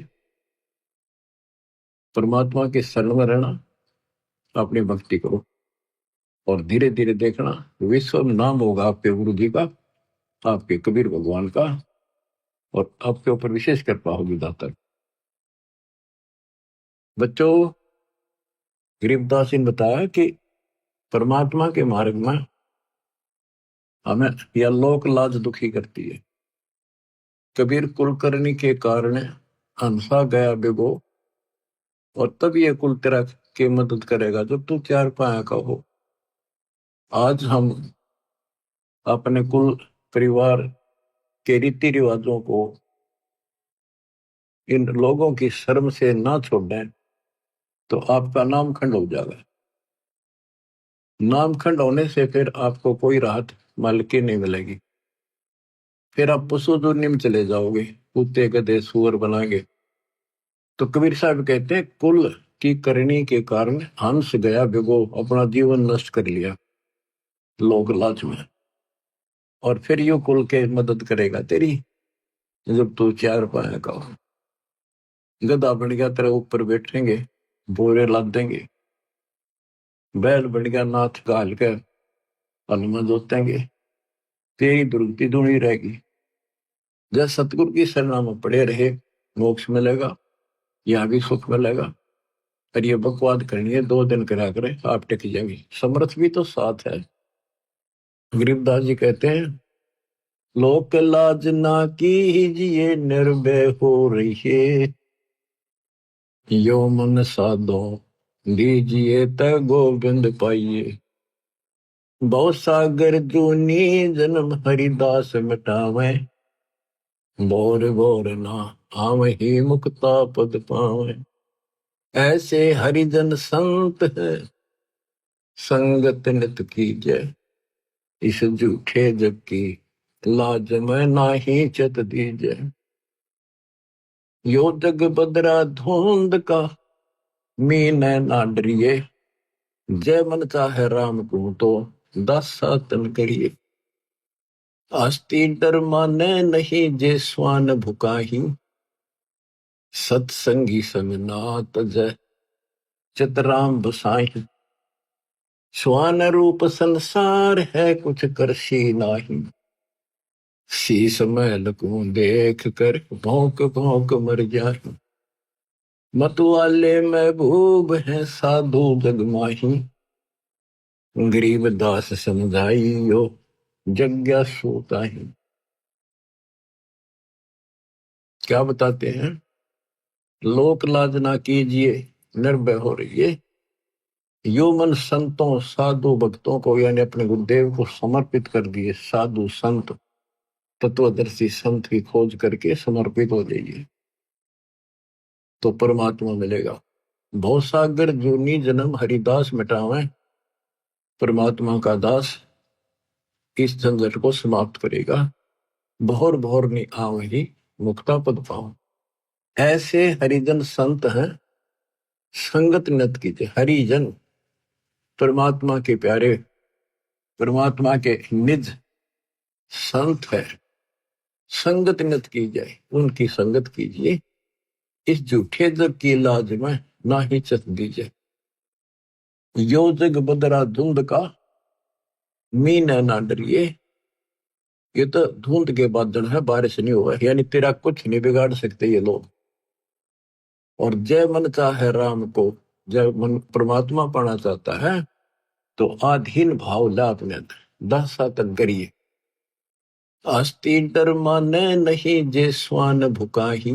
परमात्मा के शरण में रहना, अपनी भक्ति करो, और धीरे धीरे देखना विश्व में नाम होगा आपके गुरु जी का, आपके कबीर भगवान का, और आपके ऊपर विशेष कृपा होगी दाता। बच्चों, गरीबदास ने बताया कि परमात्मा के मार्ग में हमें यह लोक लाज दुखी करती है। कबीर कुलकर्णी के कारण हंसा गया बिगो, और तब ये कुल तेरा की मदद करेगा जब तू चार पाया का हो। आज हम अपने कुल परिवार के रीति रिवाजों को इन लोगों की शर्म से ना छोड़ें तो आपका नामखंड हो जाएगा। नामखंड होने से फिर आपको कोई राहत मालिकी नहीं मिलेगी, फिर आप पशु दुनिया में चले जाओगे, कुत्ते गधे सुअर बनाएंगे। तो कबीर साहब कहते हैं कुल की करनी के कारण हंस गया बिगो, अपना जीवन नष्ट कर लिया लोक लाज में। और फिर यू कुल के मदद करेगा तेरी जब तू चार पाया का हो। गधा बन गया तेरे ऊपर बैठेंगे, बोरे लाद देंगे। बैल बन गया नाथ गाल के हनुमान जोतेंगे, तेरी दुर्गति दूनी रहेगी। जब सतगुरु की शरणा में पड़े रहे, मोक्ष मिलेगा, यहाँ भी सुख मिलेगा। और ये बकवाद करनी है 2 दिन करा करे, आप टिक जाएंगे। समर्थ भी तो साथ है। गरीबदास जी कहते हैं, लोक लाज ना कीजिए निर्भय हो रहिए, यो मन साधो दीजिए त गोविंद पाइए। बहु सागर जूनी जन्म हरिदास मिटावे, बोर बोर ना आवहि मुक्ता पद पावे। ऐसे हरिजन संत है संगत नित कीजय, इस झूठे जग की लाज में नाही चत दीजय। यो जग बदरा धुंध का मीन ना डरिए, जय मन चाहे राम को तो दासा तन करिए। आस्ती डर माने नहीं जे स्वान भुकाही, सत्संगी संग ना तजय चितराम बसाही। स्वान रूप संसार है कुछ करसी नाही, शीस महल को देख कर भौंक भौंक मर जाही। मतवाले महबूब है साधु जग माही, गरीब दास समझाइयो जग्ञा सोताही। क्या बताते हैं, लोक लाज ना कीजिए निर्भय हो रहिए, यो मन संतों साधु भक्तों को यानी अपने गुरुदेव को समर्पित कर दिए। साधु संत तत्वदर्शी संत की खोज करके समर्पित हो जाइए तो परमात्मा मिलेगा। भवसागर जूनी जन्म हरिदास मिटावे, परमात्मा का दास इस झंझट को समाप्त करेगा। भोर भोर नि आव ही मुक्ता पद पाओ। ऐसे हरिजन संत हैं, संगत नत कीजिए। हरिजन परमात्मा के प्यारे, परमात्मा के निज संत है, संगत नत की जाए, उनकी संगत कीजिए। इस झूठे जग की लाज में ना ही चत दीजिए। यो जग बदरा धुंध का, मीन ना डरिए। ये तो धुंध के बादल है, बारिश नहीं हुआ, यानी तेरा कुछ नहीं बिगाड़ सकते ये लोग। और जय मन चाहे राम को, जय मन परमात्मा पाना चाहता है तो आधीन भाव ला अपने अंदर, दासा तक करिए। आस्ती डर माने नहीं जे स्वान भुकाही,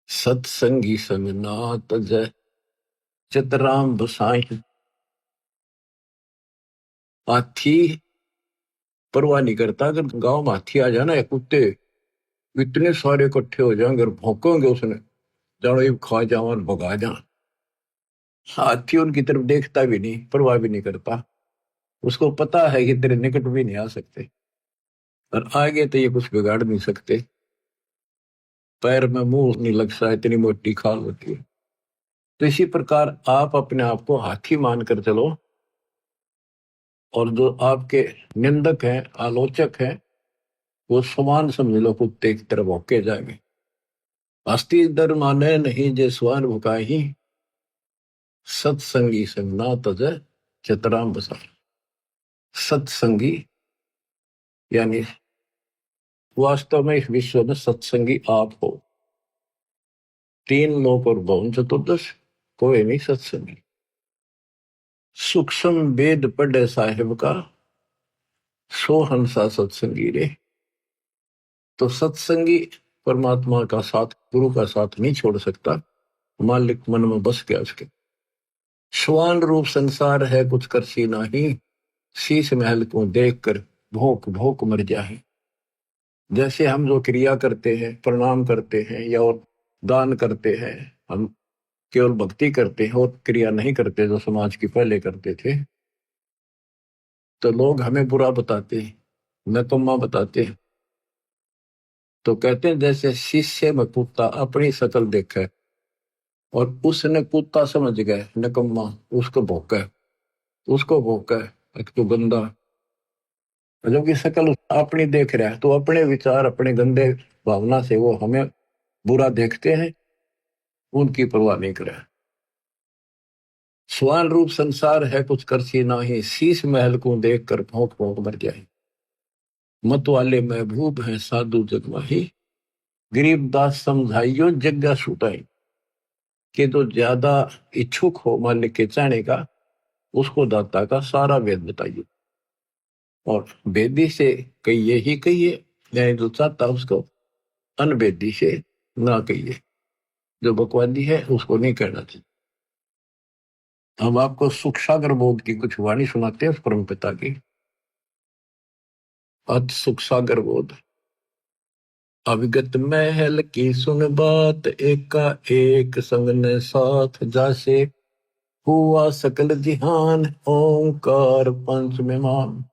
सत्संगी संग नात जय चितराम बसाही। हाथी परवाह नहीं करता, अगर गांव में हाथी आ जाना या कुत्ते इतने सारे इकट्ठे हो जाएंगे और भौंकेंगे उसने, जानो ये खा जाओ और भगा जा। हाथी उनकी तरफ देखता भी नहीं, परवाह भी नहीं करता, उसको पता है कि तेरे निकट भी नहीं आ सकते और आगे तो ये कुछ बिगाड़ नहीं सकते। पैर में मुंह नहीं लगता, इतनी मोटी खाल होती है। तो इसी प्रकार आप अपने आप को हाथी मानकर चलो, और जो आपके निंदक हैं, आलोचक हैं, वो समान समझ लो, कुत्ते की तरफ भौंके जाएंगे। हस्ती डर माने नहीं जे स्वान भुकाही, सत्संगी संग ना तज चितराम बसा। सत्संगी यानी वास्तव में इस विश्व में सत्संगी आप हो। तीन लोक और भवन चतुर्दश, कोई नहीं सत्संगी। सूक्ष्म वेद पढ़े साहिब का, सो हंसा सत्संगी रे। तो सत्संगी परमात्मा का साथ, गुरु का साथ नहीं छोड़ सकता, मालिक मन में बस गया उसके। श्वान रूप संसार है कुछ करसी नाही, शीश महल को देख कर भोंक भोंक मर जाए। जैसे हम जो क्रिया करते हैं, प्रणाम करते हैं या और दान करते हैं, हम केवल भक्ति करते हैं और क्रिया नहीं करते जो समाज की पहले करते थे, तो लोग हमें बुरा बताते हैं, नकम्मा बताते हैं। तो कहते हैं जैसे शीशे में कुत्ता अपनी शक्ल देखा है और उसने कुत्ता समझ गया नकम्मा, उसको भौंका, उसको भौंका एक तो गंदा, जबकि शक्ल अपनी देख रहा है, तो अपने विचार, अपने गंदे भावना से वो हमें बुरा देखते हैं, उनकी परवाह नहीं करे। स्वान रूप संसार है कुछ करसी नाही, शीश महल को देख कर भौंक भौंक मर जाए। मत वाले महबूब हैं साधु जगमाही, गरीबदास समझाइयो जग्गा छुटाई। कि जो ज्यादा इच्छुक हो मालिक के चाहने का, उसको दाता का सारा वेद बताइए, और वेदी से कहिए ही कहिए, यानी जो चाहता उसको अनवेदी से ना कहिए, जो बकवादी है उसको नहीं कहना चाहिए। हम आपको सुख सागर बोध की कुछ वाणी सुनाते हैं परम पिता की। अत सुख सागर बोध, अविगत महल की सुन बात, एका एक संग ने साथ जासे, हुआ सकल जिहान ओंकार पंच में मान।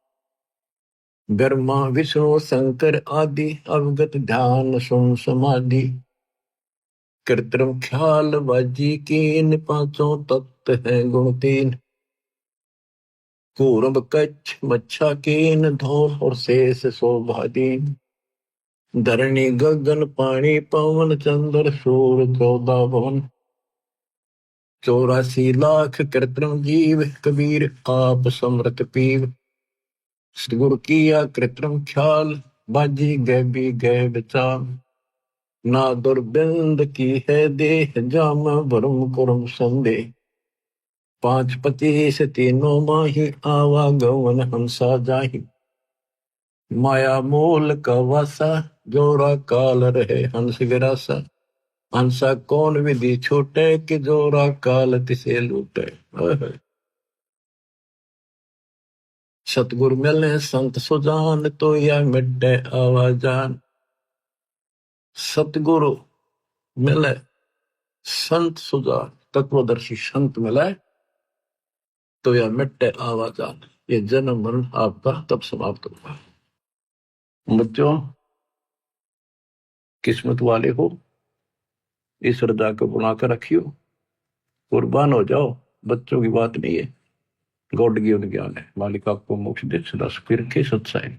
ब्रह्मा विष्णु शंकर आदि, अवगत ध्यान सुन समाधि। कृत्रिम ख्याल बाजी कीन, पांचों तत्व हैं गुण तीन। पूर्व कच्छ मच्छा कीन, धौल और शेष शोभादीन। धरणी गगन पानी पवन, चंद्र सूर्य 14 भवन। 84 लाख कृत्रिम जीव, कबीर आप समृत पीव। गुरु किया कृत्रिम ख्याल, बाजी गैबी गै बचाव। ना दुर्बिंद की है देह, जाम भरम कुरम संदेह। 5-25 तीनों माही, आवागमन हंसा जाही। माया मूल का वासा, जोरा काल रहे हंस गिरासा। हंसा कौन विधि छूटे, कि जोरा काल तिसे लूटे। सतगुरु मिले संत सुजान, तो यह मिटे आवाजान। सतगुरु मिले संत सुजान, तत्वदर्शी संत मिले, तो यह मिटे आवाजान। ये जन्म मरण आपका तब समाप्त होगा। बच्चों, किस्मत वाले हो, इस हृदय को बनाकर रखियो, कुर्बान हो जाओ। बच्चों की बात नहीं है, गॉड गिवन ज्ञान है। मालिक आपको मोक्ष दे, सदा सुखी रखे, सत्साई।